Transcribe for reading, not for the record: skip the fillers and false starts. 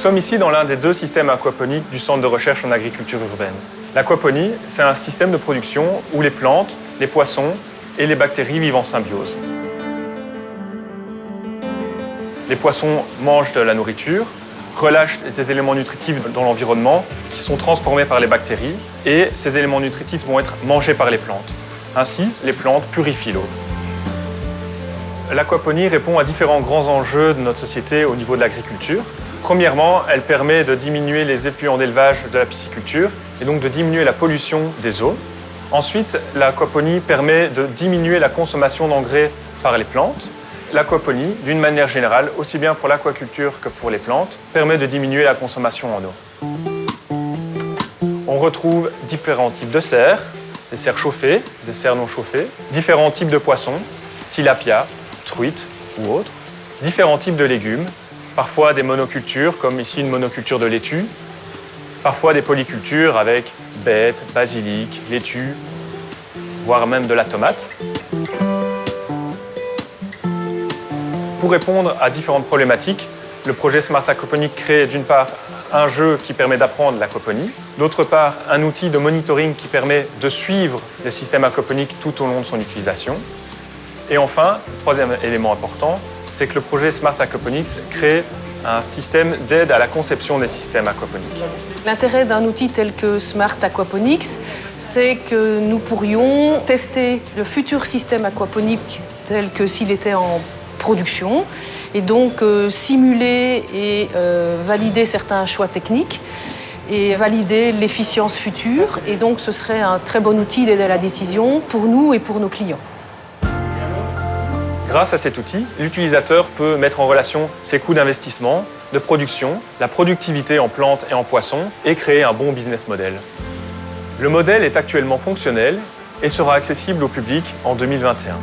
sommes ici dans l'un des 2 systèmes aquaponiques du Centre de recherche en agriculture urbaine. L'aquaponie, c'est un système de production où les plantes, les poissons et les bactéries vivent en symbiose. Les poissons mangent de la nourriture, relâchent des éléments nutritifs dans l'environnement qui sont transformés par les bactéries et ces éléments nutritifs vont être mangés par les plantes. Ainsi, les plantes purifient l'eau. L'aquaponie répond à différents grands enjeux de notre société au niveau de l'agriculture. Premièrement, elle permet de diminuer les effluents d'élevage de la pisciculture et donc de diminuer la pollution des eaux. Ensuite, l'aquaponie permet de diminuer la consommation d'engrais par les plantes. L'aquaponie, d'une manière générale, aussi bien pour l'aquaculture que pour les plantes, permet de diminuer la consommation en eau. On retrouve différents types de serres, des serres chauffées, des serres non chauffées, différents types de poissons, tilapia, truites ou autres, différents types de légumes, parfois des monocultures, comme ici une monoculture de laitue, parfois des polycultures avec beets, basilic, laitue, voire même de la tomate. Pour répondre à différentes problématiques, le projet Smart Aquaponics crée d'une part un jeu qui permet d'apprendre l'aquaponie, d'autre part un outil de monitoring qui permet de suivre le système aquaponique tout au long de son utilisation. Et enfin, troisième élément important, c'est que le projet Smart Aquaponics crée un système d'aide à la conception des systèmes aquaponiques. L'intérêt d'un outil tel que Smart Aquaponics, c'est que nous pourrions tester le futur système aquaponique tel que s'il était en production et donc simuler et valider certains choix techniques et valider l'efficience future. Et donc ce serait un très bon outil d'aide à la décision pour nous et pour nos clients. Grâce à cet outil, l'utilisateur peut mettre en relation ses coûts d'investissement, de production, la productivité en plantes et en poissons et créer un bon business model. Le modèle est actuellement fonctionnel et sera accessible au public en 2021.